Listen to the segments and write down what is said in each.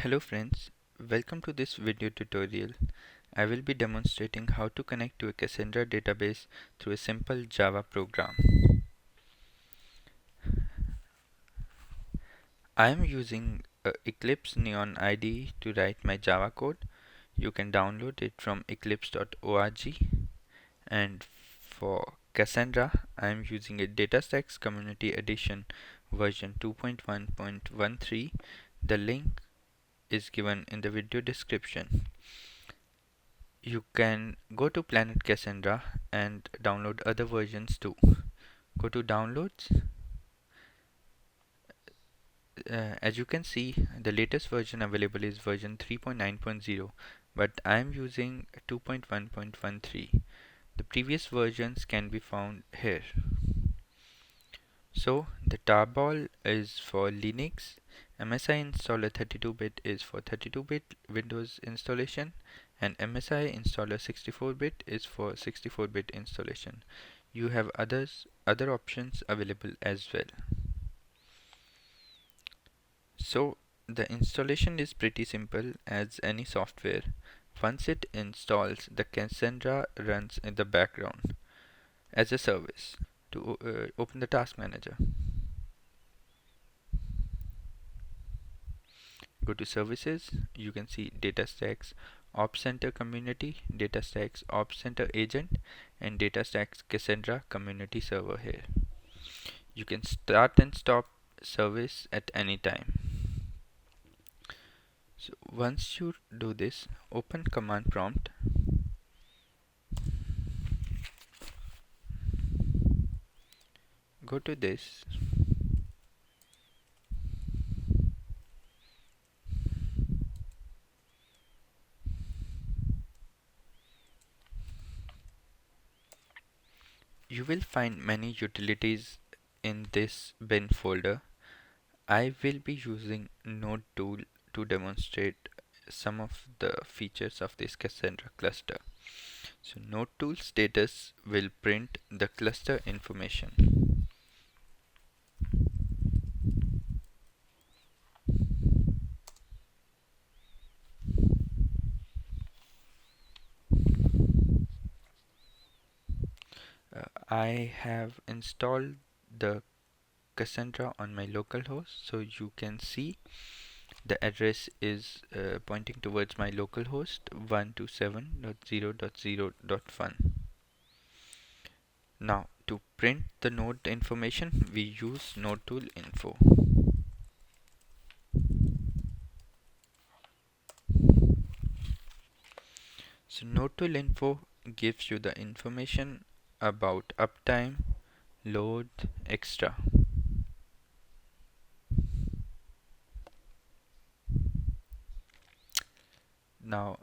Hello friends, welcome to this video tutorial. I will be demonstrating how to connect to a Cassandra database through a simple Java program. I am using Eclipse Neon IDE to write my Java code. You can download it from eclipse.org, and for Cassandra I am using a DataStax Community Edition version 2.1.13. The link is given in the video description. You can go to Planet Cassandra and download other versions too. Go to downloads. As you can see, the latest version available is version 3.9.0, but I am using 2.1.13. The previous versions can be found here. So the tarball is for Linux, MSI installer 32-bit is for 32-bit Windows installation, and MSI installer 64-bit is for 64-bit installation. You have other options available as well. So the installation is pretty simple as any software. Once it installs, the Cassandra runs in the background as a service. To open the task manager, go to services. You can see DataStax Ops Center Community, DataStax Ops Center Agent, and DataStax Cassandra Community Server here. You can start and stop service at any time. So once you do this, open command prompt. Go to this. You will find many utilities in this bin folder. I will be using Node tool to demonstrate some of the features of this Cassandra cluster. So Node tool status will print the cluster information. I have installed the Cassandra on my local host, so you can see the address is pointing towards my local host 127.0.0.1. Now to print the node information, we use node tool info. So node tool info gives you the information about uptime, load, extra. Now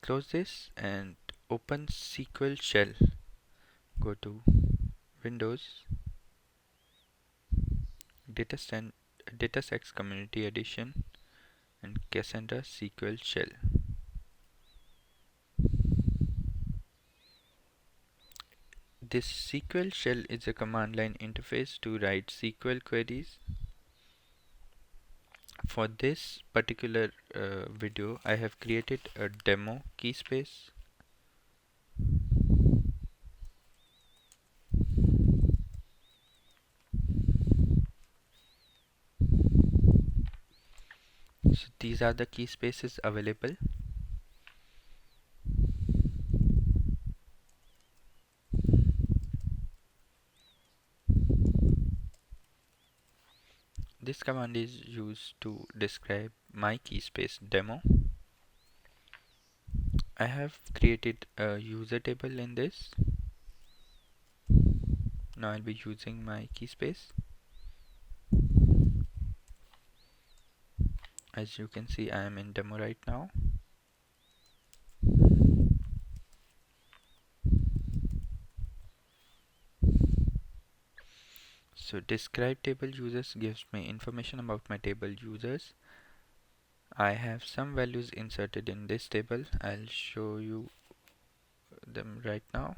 close this and open SQL shell. Go to Windows, DataStax Community Edition, and Cassandra SQL shell. This SQL shell is a command line interface to write SQL queries. For this particular video, I have created a demo key space. So these are the key spaces available. This command is used to describe my key space demo. I have created a user table in this. Now I'll be using my key space. As you can see, I am in demo right now. So describe table users gives me information about my table users. I have some values inserted in this table. I'll show you them right now.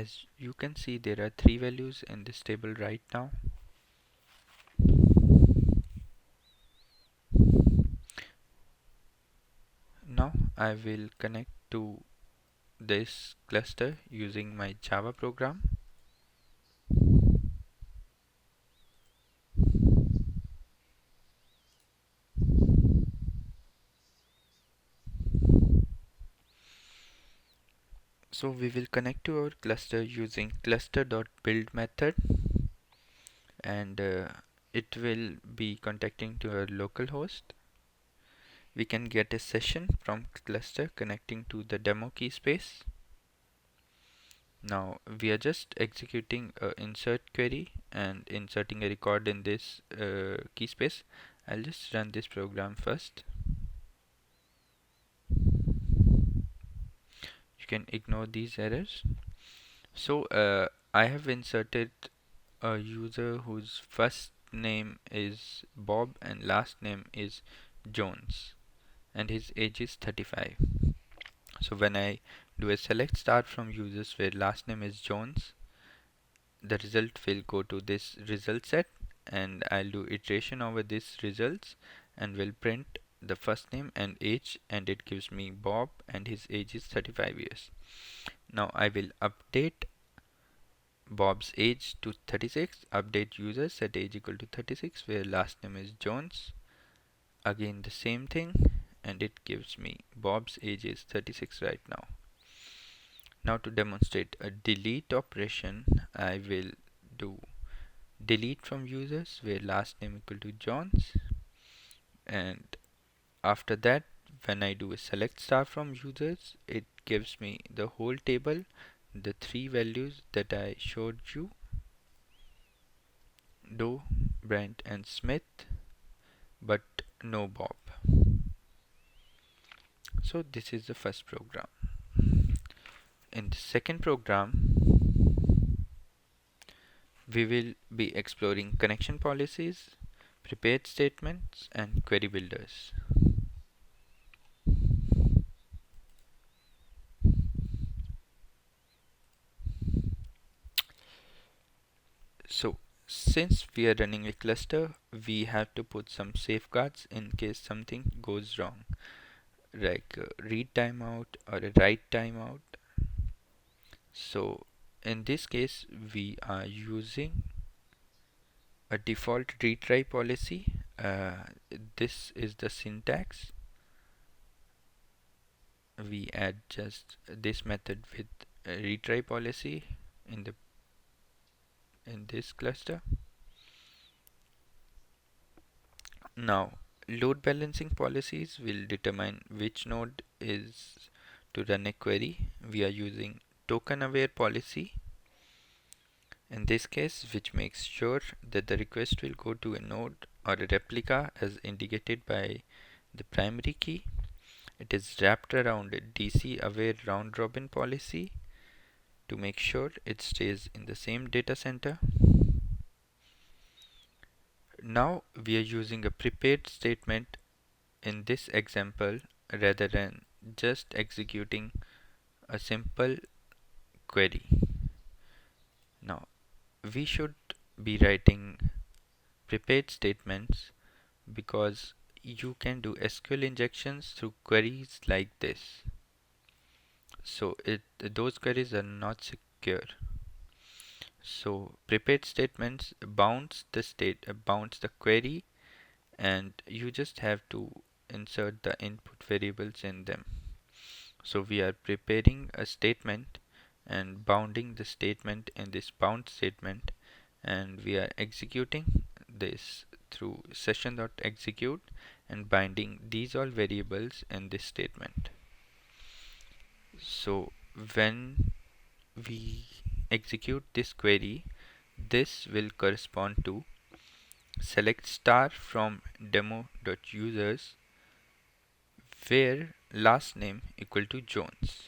As you can see, there are three values in this table right now. Now I will connect to this cluster using my Java program. So we will connect to our cluster using cluster.build method, and it will be contacting to our local host. We can get a session from cluster connecting to the demo key space. Now we are just executing a insert query and inserting a record in this key space. I'll just run this program first. You can ignore these errors. So I have inserted a user whose first name is Bob and last name is Jones, and his age is 35. So when I do a select star from users where last name is Jones, the result will go to this result set, and I'll do iteration over these results and will print the first name and age, and it gives me Bob and his age is 35 years. Now I will update Bob's age to 36, update user set age equal to 36 where last name is Jones, again the same thing, and it gives me Bob's age is 36 right now. Now to demonstrate a delete operation, I will do delete from users where last name equal to Jones, and after that when I do a select star from users, it gives me the whole table, the three values that I showed you, Doe, Brent and Smith, but no Bob. So this is the first program. In the second program, we will be exploring connection policies, prepared statements and query builders. So since we are running a cluster, we have to put some safeguards in case something goes wrong, like read timeout or a write timeout. So in this case, we are using a default retry policy. This is the syntax. We add just this method with a retry policy in the in this cluster. Now load balancing policies will determine which node is to run a query. We are using token aware policy in this case, which makes sure that the request will go to a node or a replica as indicated by the primary key. It is wrapped around a DC aware round robin policy to make sure it stays in the same data center. Now we are using a prepared statement in this example rather than just executing a simple query. Now we should be writing prepared statements because you can do SQL injections through queries like this. So those queries are not secure. So prepared statements bounce the query, and you just have to insert the input variables in them. So we are preparing a statement and bounding the statement in this bound statement, and we are executing this through session.execute and binding these all variables in this statement. So when we execute this query, this will correspond to select star from demo.users where last name equal to Jones.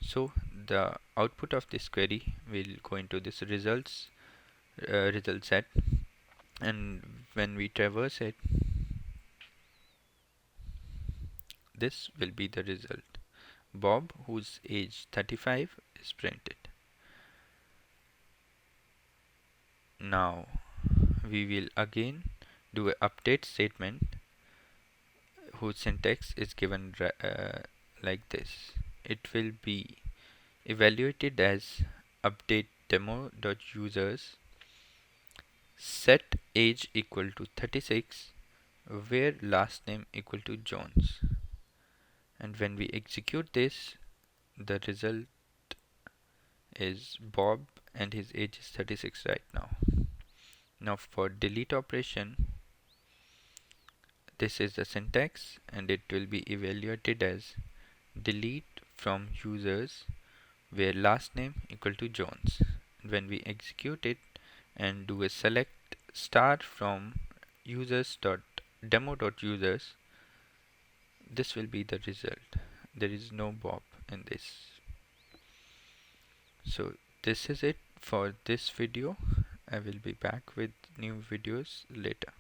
So the output of this query will go into this result set, and when we traverse it, this will be the result. Bob, whose age 35, is printed. Now we will again do an update statement whose syntax is given like this. It will be evaluated as update demo.users set age equal to 36 where last name equal to Jones, and when we execute this the result is Bob and his age is 36 right now. Now for delete operation, this is the syntax and it will be evaluated as delete from users where last name equal to Jones. When we execute it and do a select star from users.demo.users, this will be the result. There is no Bob in this. So this is it for this video. I will be back with new videos later.